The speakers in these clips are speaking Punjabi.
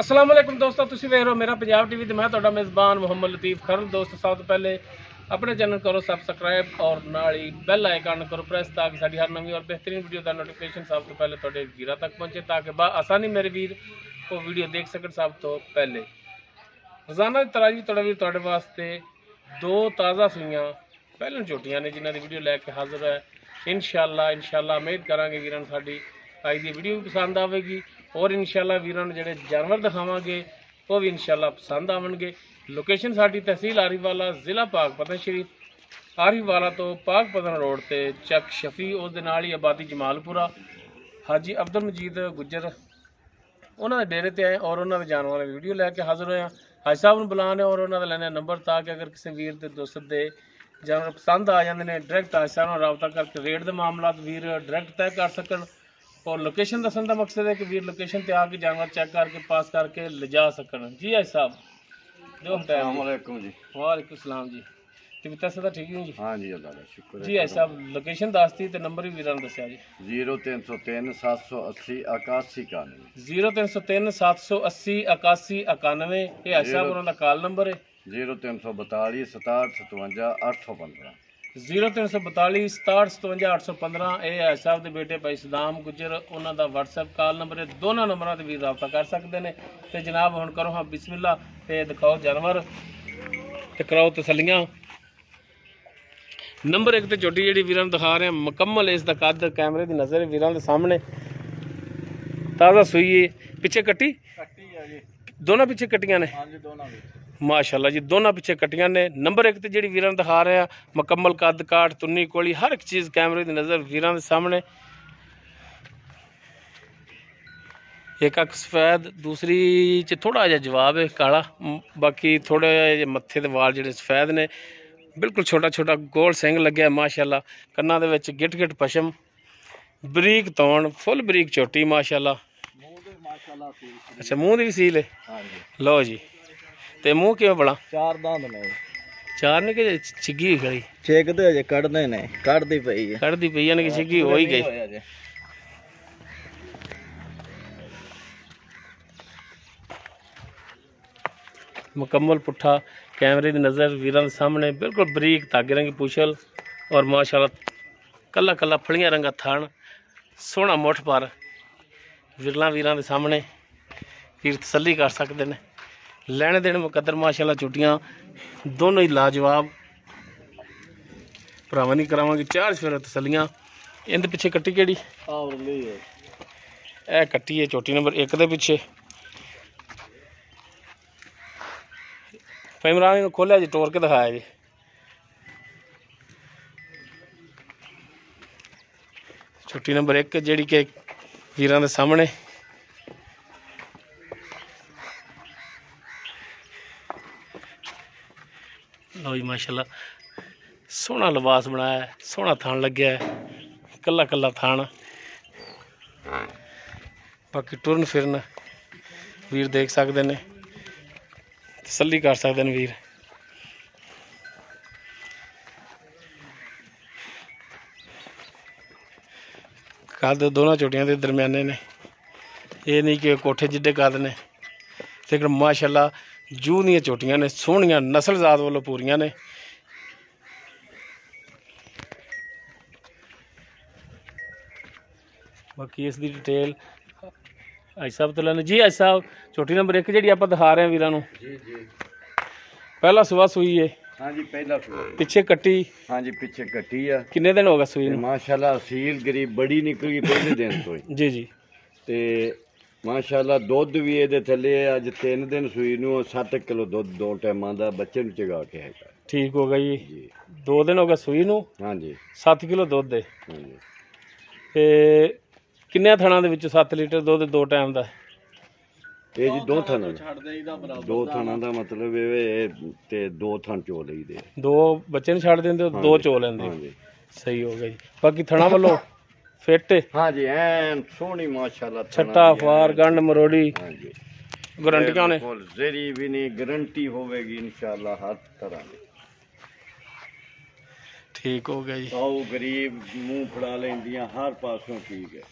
अस्सलाम वालेकुम दोस्तों, तुसीं वेख रहे हो मेरा पंजाब टीवी ते मैं तुहाडा मेज़बान मुहम्मद लतीफ़ खरल। दोस्त सब तो पहले अपने चैनल करो सबसक्राइब और नाल ही बैल आइकन करो प्रेस ताकि साडी हर नवी और बेहतरीन वीडियो का नोटिफिकेशन सब तो पहले तुहाडे वीरां तक पहुंचे, ताकि आसानी मेरे वीर वो वीडियो देख सकन सब तो पहले। रोजाना की तरह जी तुहाडा वीर तुहाडे वास्ते दो ताज़ा सूइयां पहलन झोटियां ने जिन्हां दी वीडियो लैके हाजिर है। इंशाअल्लाह उम्मीद करांगे वीरां साडी अज दी वीडियो भी पसंद आएगी और इंशाअल्लाह वीरां नूं जिहड़े जानवर दिखावांगे वो भी इंशाअल्लाह पसंद आवेंगे। लोकेशन साडी तहसील आरीवाला, जिला पाकपतन शरीफ। आरीवाला तो पाकपतन रोड ते चक शफी उस दे नाल ही आबादी जमालपुरा। हाजी अब्दुल मजीद गुज्जर उन्होंने डेरे ते आए और उन्होंने जानवरों की वीडियो लैके हाजिर होए। हाजी साहब नूं बुलाने और उन्होंने लेने नंबर ताकि अगर किसी वीर के दोस्त दे जानवर पसंद आ जाते हैं डायरैक्ट हाजी साहब नाल राबता करके रेट के मामला वीर डायरैक्ट तय कर सकन। और लोकेशन दसन का मकसद है कि वीर लोकेशन ते आके जानवर चेक करके पास करके ले जा सकन। जी हाजी साहब जो टाइम जी। वालेकुम सलाम जी। तबीयत सदा ठीक है जी? हाँ जी, अल्लाह का शुक्र है जी हाजी साहब लोकेशन दसती तो नंबर भी वीरां दस्या जी। 0303 780 81 91 0303 780 81 91 ये हाजी साहब उन्होंने कॉल नंबर है। 0342 67 57 815 0342 67 57 815 ये हाजी साहब के बेटे भाई सदाम गुज्जर उन्हों का WhatsApp कॉल नंबर है। दोनों नंबरों से भी रब्ता कर सकते हैं। तो जनाब हुण करो हाँ बिस्मिल्ला ते दिखाओ जानवर ते कराओ तसलियां। नंबर एक तो झोटी जी वीरां दिखा रहे हैं मुकम्मल इसका कद कैमरे की नज़र वीरां के सामने ताज़ा सूई है। पिछे कट्टी दोनों पिछे कट्टियां ने माशाल्लाह जी, दोनों पिछे कट्टियां ने। नंबर एक तो जी वीरां दिखा रहे हैं मुकम्मल कद काट तुन्नी कोली हर एक चीज़ कैमरे की नज़र वीरां के सामने। एक अख सफेद दूसरी च थोड़ा जहा जवाब है काला, बाकी थोड़े जे मत्थे दे वाल जिहड़े सफेद ने। बिल्कुल छोटा छोटा गोल सिंग लग्या माशाल्लाह। कन्ना दे विच गिट गिट पशम बरीक तौण फुल बरीक चोटी माशाल्लाह। अच्छा मूँह दी भी सील है? लो जी। ते मूँह किवें बड़ा? चार दांत ने। चार ने कि छिगी हुई खड़ी? छेकदे अजे कढदे ने, कढदी पई है। कढदी पई यानी कि छिगी हो ही गई। मुकम्मल पुट्ठा कैमरे की नज़र वीरां के सामने बिल्कुल बरीक धागे रंगी पूछल और माशाल्लाह कला कला फलियां रंगा थान सोहना मुठ पर विरला वीरां के सामने वीर तसली कर सकते हैं। लैने देने मुकद्दर माशाल्लाह चुटियां दोनों ही लाजवाब भरावां नहीं करावांगे चार फिर तसलियां। इनके पिछे कट्टी केड़ी? ए कट्टी है चोटी नंबर एक दे पिछे। इमरान खोलिया जी टोर के दिखाया जी। छोटी नंबर एक जी के वीरां दे सामने लो जी माशाल्लाह सोहना लिबास बनाया है, सोहना थान लग्या है, कला कला थान। बाकी टुरन फिरन वीर देख सकते हैं, तसली कर सकते हैं वीर। कद दोनों चोटियां के दरम्याने ने, ये नहीं कि कोठे जिड्डे कद ने, लेकिन माशाल्लाह जूह दियां चोटियां ने सोहनियां नस्ल जात वालों पूरियां ने। बाकी इसकी डिटेल हाजी साहब तो लैने। जी हाजी साहब चोटी नंबर एक जी आप दिखा रहे हैं वीरां नूं पहला सुबह सूई है? हाँ जी पहला सुबह। पिछे कट्टी? हाँ जी पिछे कट्टी है। किन्ने दिन हो गए सूई? माशाल्लाह सील गरीब बड़ी निकल गई पहले दिन तो जी जी। ते माशाल्लाह दुध भी ये थले अज 3 दिन सूई नूं 7 किलो दुध 2 टाइमां दा बच्चे नूं चगा के है। ठीक हो गई जी। 2 दिन हो गए सूई नूं? हाँ जी। 7 किलो दुध दे? हाँ जी। ते किन्ने थाना दे विच 7 लीटर दुध 2 टाइम दा? ये जी 2 थाना दा। 2 थाना दा मतलब ते 2 थान चो लईदे। 2 बच्चे नूं छड्ड दिंदे हो, 2 चो लैंदे? हाँ जी। सही हो गई। बाकी थणा वालों फिट? हाँ जी ऐन सोहनी माशाल्लाह। छट्टा फार गंड मरोड़ी? हाँ जी। गारंटियां ने? जरी भी नहीं गारंटी होवेगी इंशाल्लाह हर तरह की। ठीक हो गया जी। आओ गरीब मुंह फड़ा लेंदियां हर पासों ठीक है।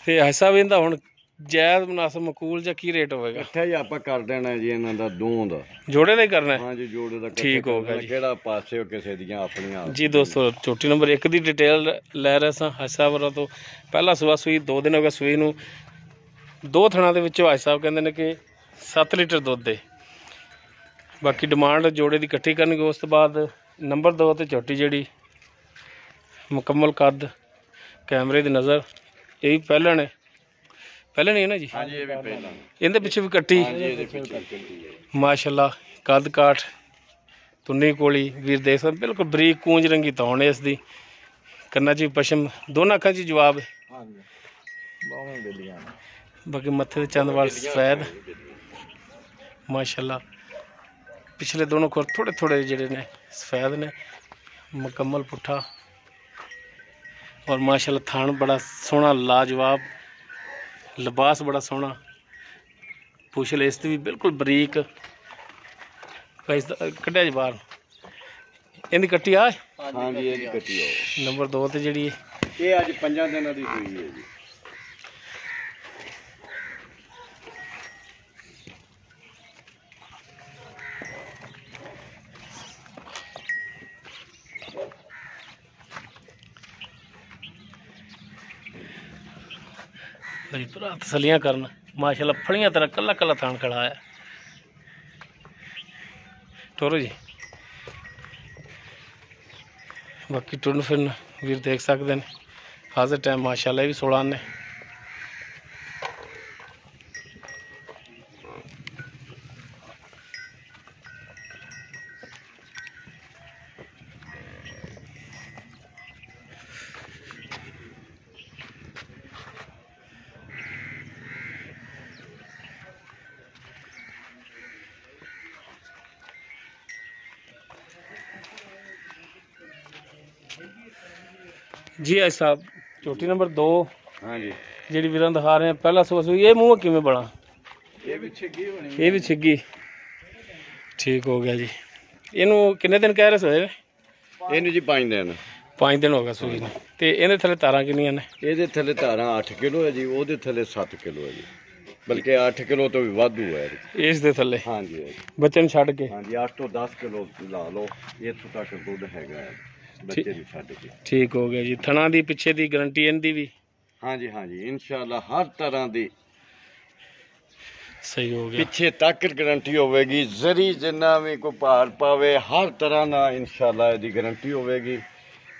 ते हाजी साहब इहदा हुण ਜਾਇਜ਼ ਮੁਨਾਸਬ ਮਕੂਲ ਜਾਂ ਕੀ ਰੇਟ ਹੋਵੇਗਾ? ਇਕੱਠਾ ਹੀ ਆਪਾਂ ਕਰ ਦੇਣਾ ਜੀ ਇਹਨਾਂ ਦਾ ਦੋਵਾਂ ਦਾ। ਜੋੜੇ ਦਾ ਹੀ ਕਰਨਾ ਹੈ? ਹਾਂਜੀ ਜੋੜੇ ਦਾ ਠੀਕ ਹੋ ਗਿਆ ਜੀ। ਕਿਹੜਾ ਪਾਸੇ ਕਿਸੇ ਦੀਆਂ ਆਪਣੀਆਂ ਜੀ ਦੋਸਤੋ ਝੋਟੀ ਨੰਬਰ 1 ਦੀ ਡਿਟੇਲ ਲੈ ਰਹੇ ਸਾਂ ਹਾਜੀ ਸਾਹਿਬ ਹੋਰਾਂ ਤੋਂ। ਪਹਿਲਾ ਸੂਆ ਸੂਈ 2 ਦਿਨ ਹੋ ਗਏ ਸੂਈ ਨੂੰ। 2 ਥਣਾਂ ਦੇ ਵਿੱਚੋਂ ਹਾਜੀ ਸਾਹਿਬ ਕਹਿੰਦੇ ਨੇ ਕਿ 7 ਲੀਟਰ ਦੁੱਧ ਦੇ। ਬਾਕੀ ਡਿਮਾਂਡ ਜੋੜੇ ਦੀ ਇਕੱਠੀ ਕਰਨਗੇ। ਉਸ ਤੋਂ ਬਾਅਦ ਨੰਬਰ 2 ਤੇ ਝੋਟੀ ਜਿਹੜੀ ਮੁਕੰਮਲ ਕੱਦ ਕੈਮਰੇ ਦੀ ਨਜ਼ਰ, ਇਹ ਵੀ ਪਹਿਲਾਂ ਨੇ ਨਹੀਂ ਹੈ ਨਾ ਜੀ? ਹਾਂਜੀ ਇਹ ਵੀ ਪਹਿਲਾਂ ਇਹਦੇ ਪਿੱਛੇ ਵੀ ਕੱਟੀ ਇਹਦੇ ਪਿੱਛੇ ਕੱਟੀ ਹੈ ਮਾਸ਼ਾਅੱਲਾ। ਕੱਦ ਕਾਠ ਤੁੰਨੀ ਕੋਲੀ ਵੀਰ ਦੇਖ ਸਕਦੇ ਬਿਲਕੁਲ ਬਰੀਕ ਕੂੰਜ ਰੰਗੀ ਤੌਣ ਹੈ ਇਸ ਦੀ। ਕੰਨਾਂ 'ਚ ਵੀ ਪਸ਼ਮ, ਦੋਨਾਂ ਅੱਖਾਂ 'ਚ ਜਵਾਬ ਹੈ। ਹਾਂਜੀ ਬਾਹਾਂ ਬੇਲੀਆਂ। ਬਾਕੀ ਮੱਥੇ ਤੇ ਚੰਦ ਵਾਲ ਸਫੈਦ ਮਾਸ਼ਾਅੱਲਾ। ਪਿਛਲੇ ਦੋਨੋਂ ਖੁਰ ਥੋੜੇ ਥੋੜੇ ਜਿਹੜੇ ਨੇ ਸਫੈਦ ਨੇ। ਮੁਕੰਮਲ ਪੁੱਠਾ ਔਰ ਮਾਸ਼ਾਅੱਲਾ ਥਾਣ ਬੜਾ ਸੋਹਣਾ ਲਾਜਵਾਬ। ਲਿਬਾਸ ਬੜਾ ਸੋਹਣਾ। ਪੁਛਲ ਇਸ ਦੀ ਵੀ ਬਿਲਕੁਲ ਬਰੀਕ। ਕੱਢਿਆ ਜੀ ਬਾਹਰ। ਇਹਦੀ ਕੱਟੀ ਆ ਹਾਂਜੀ ਇਹਦੀ ਕੱਟੀ ਹੋ ਨੰਬਰ 2 ਤੇ ਜਿਹੜੀ ਇਹ ਅੱਜ 5 ਦਿਨਾਂ ਦੀ ਹੋਈ ਹੈ ਜੀ। ਭਰਾ ਤਸੱਲੀਆਂ ਕਰਨ ਮਾਸ਼ਾਅੱਲਾ। ਫੜੀਆਂ ਤਰ੍ਹਾਂ ਕੱਲਾ ਕੱਲਾ ਥਾਣ ਖੜਾ ਹੈ। ਟੋਰੋ ਜੀ। ਬਾਕੀ ਟੁਰਨ ਫਿਰਨ ਵੀਰ ਦੇਖ ਸਕਦੇ ਨੇ। ਹਾਜ਼ਰ ਟਾਈਮ ਮਾਸ਼ਾਅੱਲਾ ਇਹ ਵੀ 16 ਨੇ। ਜੀ ਹਾਜੀ ਸਾਹਿਬ ਝੋਟੀ ਨੰਬਰ 2 ਹਾਂਜੀ ਜਿਹੜੀ ਵੀਰਾਂ ਦਿਖਾ ਰਹੇ ਆ ਪਹਿਲਾ ਸੂਆ ਸੂਈ। ਇਹ ਮੂੰਹ ਕਿਵੇਂ ਬਣਾ? ਇਹ ਵੀ ਛਿੱਗੀ ਹੋਣੀ। ਇਹ ਵੀ ਛਿੱਗੀ। ਠੀਕ ਹੋ ਗਿਆ ਜੀ। ਇਹਨੂੰ ਕਿੰਨੇ ਦਿਨ ਕਹਿ ਰਹੇ ਸੋਏ? ਇਹਨੂੰ ਜੀ 5 ਦਿਨ। 5 ਦਿਨ ਹੋ ਗਏ ਸੂਈ ਨੂੰ। ਤੇ ਇਹਦੇ ਥੱਲੇ ਤਾਰਾਂ ਕਿੰਨੀਆਂ ਨੇ? ਇਹਦੇ ਥੱਲੇ ਧਾਰਾਂ 8 ਕਿਲੋ ਹੈ ਜੀ। ਉਹਦੇ ਥੱਲੇ 7 ਕਿਲੋ ਹੈ ਜੀ। ਬਲਕਿ 8 ਕਿਲੋ ਤੋਂ ਵੀ ਵਾਧੂ ਹੈ ਇਸ ਦੇ ਥੱਲੇ। ਹਾਂਜੀ ਬੱਚੇ ਨੂੰ ਛੱਡ ਕੇ। ਹਾਂਜੀ 8 ਤੋਂ 10 ਕਿਲੋ ਲਾ ਲਓ। ਇੱਥੋਂ ਤੱਕ ਦੁੱਧ ਹੈਗਾ ਹੈ ਬੱਚੇ ਨੂੰ ਛੱਡ ਕੇ। ਠੀਕ ਹੋ ਗਿਆ ਜੀ। ਥਣਾ ਦੀ ਪਿੱਛੇ ਦੀ ਗਾਰੰਟੀ ਇਹਦੀ ਵੀ? ਹਾਂਜੀ ਹਾਂਜੀ ਇਨਸ਼ਾਅੱਲਾ ਹਰ ਤਰ੍ਹਾਂ ਦੀ ਸਹੀ ਹੋ ਗਿਆ। ਪਿੱਛੇ ਤੱਕ ਗਾਰੰਟੀ ਹੋਵੇਗੀ। ਜ਼ਰੀ ਜਿੰਨਾ ਵੀ ਕੋਈ ਭਾਰ ਪਾਵੇ ਹਰ ਤਰ੍ਹਾਂ ਦਾ ਇਨਸ਼ਾਅੱਲਾ ਇਹਦੀ ਗਾਰੰਟੀ ਹੋਵੇਗੀ।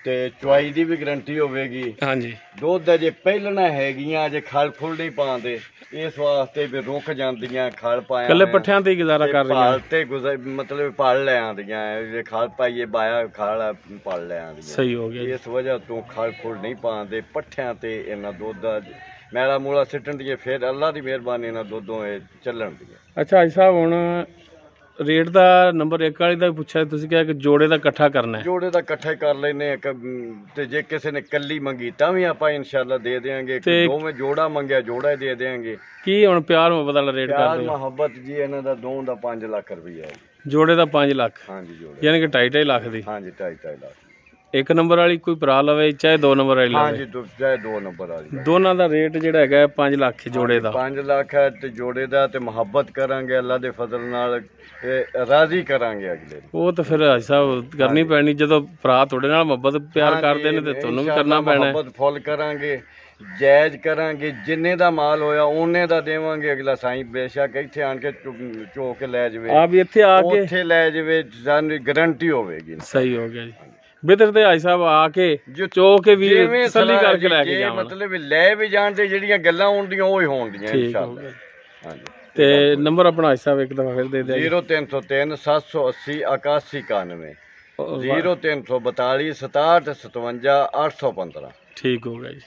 ਤੇ ਚੁਆਈ ਦੀ ਵੀ ਗਾਰੰਟੀ ਹੋਵੇਗੀ। ਹਾਂਜੀ ਦੁੱਧ ਅਜੇ ਪਹਿਲਣਾ ਹੈਗੀਆਂ ਅਜੇ ਖਲ ਫੁੱਲ ਨਹੀਂ ਪਾਉਂਦੇ। ਇਸ ਵਾਸਤੇ ਵੀ ਰੁਕ ਜਾਂਦੀਆਂ ਖਲ ਪਾਇਆ ਕੱਲੇ ਪੱਠਿਆਂ ਤੇ ਹੀ ਗੁਜ਼ਾਰਾ ਕਰ ਰਹੀਆਂ ਤੇ ਮਤਲਬ ਪਲ ਲੈ ਆਉਂਦੀਆਂ ਜੇ ਖਲ ਪਾਈਏ ਬਾਇਆ ਖਲ ਪਲ ਲੈ ਆਉਂਦੀਆਂ। ਸਹੀ ਹੋ ਗਿਆ। ਇਸ ਵਜ੍ਹਾ ਤੋਂ ਖਲ ਫੁੱਲ ਨਹੀਂ ਪਾਉਂਦੇ ਪੱਠਿਆਂ ਤੇ ਇਹਨਾਂ ਦੁੱਧ ਮੈਲਾ ਮੂਲਾ ਸਿੱਟਣ ਦੀ ਫਿਰ ਅੱਲਾ ਦੀ ਮਿਹਰਬਾਨੀ ਨਾਲ ਦੁੱਧੋਂ ਇਹ ਚੱਲਣ ਦੀ। ਅੱਛਾ ਹਾਜੀ ਸਾਹਿਬ ਹੁਣ ਰੇਟ ਦਾ ਨੰਬਰ 1 ਵਾਲੀ ਦਾ ਪੁੱਛਿਆ ਤੁਸੀਂ ਕਿਹਾ ਕਿ ਜੋੜੇ ਦਾ ਇਕੱਠਾ ਕਰਨਾ ਹੈ। ਜੋੜੇ ਦਾ ਇਕੱਠਾ ਕਰ ਲੈਨੇ ਤੇ ਜੇ ਕਿਸੇ ਨੇ ਕੱਲੀ ਮੰਗੀ ਤਾਂ ਵੀ ਆਪਾਂ ਇਨਸ਼ਾਅੱਲਾ ਦੇ ਦੇਵਾਂਗੇ। ਦੋਵੇਂ ਜੋੜਾ ਮੰਗਿਆ ਜੋੜਾ ਹੀ ਦੇ ਦੇਵਾਂਗੇ। ਕੀ ਹੁਣ ਪਿਆਰ ਮੁਹੱਬਤ ਵਾਲਾ ਰੇਟ ਕਰਦੇ ਹੋ? ਪਿਆਰ ਮੁਹੱਬਤ ਜੀ ਇਹਨਾਂ ਦਾ ਦੋਵਾਂ ਦਾ 5 ਲੱਖ ਰੁਪਈਆ ਹੈ। ਜੋੜੇ ਦਾ 5 ਲੱਖ? ਹਾਂਜੀ ਜੋੜੇ ਯਾਨੀ ਕਿ 2.5 ਲੱਖ ਦੀ? ਹਾਂਜੀ 2.5 ਲੱਖ। 1 ਨੰਬਰ ਵਾਲੀ ਕੋਈ ਭਰਾ ਲਵੇ ਚਾਹੇ 2 ਨੰਬਰ ਵਾਲੀ ਲਵੇ? ਹਾਂਜੀ ਚਾਹੇ 2 ਨੰਬਰ ਵਾਲੀ। ਦੋਨਾਂ ਦਾ ਰੇਟ ਜਿਹੜਾ ਹੈਗਾ 5 ਲੱਖ ਜੋੜੇ ਦਾ? 5 ਲੱਖ ਹੈ ਤੇ ਜੋੜੇ ਦਾ। ਤੇ ਮੁਹੱਬਤ ਕਰਾਂਗੇ ਅੱਲਾ ਦੇ ਫਜ਼ਲ ਨਾਲ ਰਾਜ਼ੀ ਕਰਾਂਗੇ ਅਗਲੇ। ਉਹ ਤਾਂ ਫਿਰ ਹਾਜੀ ਸਾਹਿਬ ਕਰਨੀ ਪੈਣੀ। ਜਦੋਂ ਭਰਾ ਤੁਹਾਡੇ ਨਾਲ ਮੁਹੱਬਤ ਪਿਆਰ ਕਰਦੇ ਨੇ ਤੇ ਤੁਹਾਨੂੰ ਵੀ ਕਰਨਾ ਪੈਣਾ। ਮੁਹੱਬਤ ਫੁੱਲ ਕਰਾਂਗੇ ਜਾਇਜ਼ ਕਰਾਂਗੇ। ਜਿੰਨੇ ਦਾ ਮਾਲ ਹੋਇਆ ਉਹਨੇ ਦਾ ਦੇਵਾਂਗੇ। ਅਗਲਾ ਸਾਈਂ ਬੇਸ਼ੱਕ ਇੱਥੇ ਆਣ ਕੇ ਚੋ ਕੇ ਲੈ ਜਾਵੇ। ਆ ਵੀ ਇੱਥੇ ਆ ਕੇ ਉੱਥੇ ਲੈ ਜਾਵੇ ਸਾਨੂੰ ਗਾਰੰਟੀ ਹੋਵੇਗੀ। ਸਹੀ ਹੋ ਗਿਆ ਜੀ। ਬਿਦਰ ਤੇ ਹਾਜੀ ਸਾਹਿਬ ਆ ਕੇ ਚੋ ਕੇ ਵੀ ਤਸੱਲੀ ਕਰਕੇ ਲੈ ਕੇ ਜਾਵਾਂ। ਮਤਲਬ ਲੈ ਵੀ ਜਾਣ ਤੇ ਜਿਹੜੀਆਂ ਗੱਲਾਂ ਹੋਣਦੀਆਂ ਉਹ ਹੀ ਹੋਣਗੀਆਂ ਇਨਸ਼ਾਅੱਲਾ। ਹਾਂਜੀ ਤੇ ਨੰਬਰ ਆਪਣਾ ਹਾਜੀ ਸਾਹਿਬ ਇੱਕ ਦਫਾ ਫਿਰ ਦੇ ਦਿਓ। 0303 780 8191 0342 67 57 815। ਠੀਕ ਹੋ ਗਿਆ ਜੀ।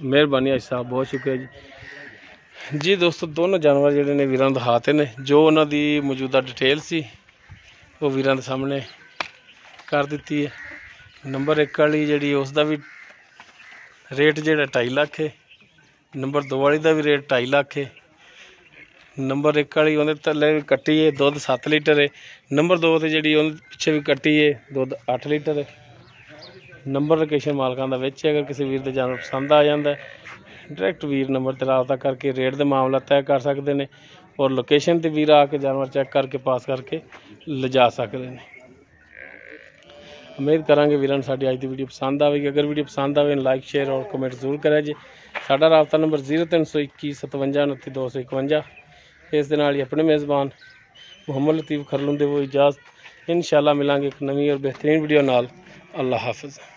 ਮਿਹਰਬਾਨੀ ਹਾਜੀ ਸਾਹਿਬ ਬਹੁਤ ਸ਼ੁਕਰੀਆ ਜੀ। ਜੀ ਦੋਸਤੋ ਦੋਨੋਂ ਜਾਨਵਰ ਜਿਹੜੇ ਨੇ ਵੀਰਾਂ ਨੂੰ ਦਿਖਾਤੇ ਨੇ। ਜੋ ਉਹਨਾਂ ਦੀ ਮੌਜੂਦਾ ਡਿਟੇਲ ਸੀ ਉਹ ਵੀਰਾਂ ਦੇ ਸਾਹਮਣੇ ਕਰ ਦਿੱਤੀ ਹੈ। ਨੰਬਰ 1 ਵਾਲੀ ਜਿਹੜੀ ਉਸ ਦਾ ਵੀ ਰੇਟ ਜਿਹੜਾ 2.5 ਲੱਖ ਹੈ। ਨੰਬਰ 2 ਵਾਲੀ ਦਾ ਵੀ ਰੇਟ 2.5 ਲੱਖ ਹੈ। ਨੰਬਰ 1 ਵਾਲੀ ਉਹਦੇ ਥੱਲੇ ਵੀ ਕੱਟੀ ਹੈ ਦੁੱਧ 7 ਲੀਟਰ ਹੈ। ਨੰਬਰ 2 ਤੇ ਜਿਹੜੀ ਉਹਦੇ ਪਿੱਛੇ ਵੀ ਕੱਟੀ ਹੈ ਦੁੱਧ 8 ਲੀਟਰ ਹੈ। ਨੰਬਰ ਲੋਕੇਸ਼ਨ ਮਾਲਕਾਂ ਦਾ ਵਿੱਚ। ਅਗਰ ਕਿਸੇ ਵੀਰ ਦੇ ਜਾਨਵਰ ਪਸੰਦ ਆ ਜਾਂਦਾ ਡਾਇਰੈਕਟ ਵੀਰ ਨੰਬਰ ਤੇ ਰਾਬਤਾ ਕਰਕੇ ਰੇਟ ਦੇ ਮਾਮਲਾ ਤੈਅ ਕਰ ਸਕਦੇ ਨੇ ਔਰ ਲੋਕੇਸ਼ਨ ਤੇ ਵੀਰ ਆ ਕੇ ਜਾਨਵਰ ਚੈੱਕ ਕਰਕੇ ਪਾਸ ਕਰਕੇ ਲਿਜਾ ਸਕਦੇ ਨੇ। ਉਮੀਦ ਕਰਾਂਗੇ ਵੀਰਾਂ ਨੂੰ ਸਾਡੀ ਅੱਜ ਦੀ ਵੀਡੀਓ ਪਸੰਦ ਆਵੇਗੀ। ਅਗਰ ਵੀਡੀਓ ਪਸੰਦ ਆਵੇ ਲਾਈਕ ਸ਼ੇਅਰ ਔਰ ਕਮੈਂਟ ਜ਼ਰੂਰ ਕਰਿਆ ਜੀ। ਸਾਡਾ ਰਾਬਤਾ ਨੰਬਰ 0321 57 29 251। ਇਸ ਦੇ ਨਾਲ ਹੀ ਆਪਣੇ ਮੇਜ਼ਬਾਨ ਮੁਹੰਮਦ ਲਤੀਫ ਖਰਲੂ ਦੇ वो इजाज़त। इंशाअल्लाह मिलांगे एक नवी और बेहतरीन वीडियो नाल। अल्लाह हाफिज़।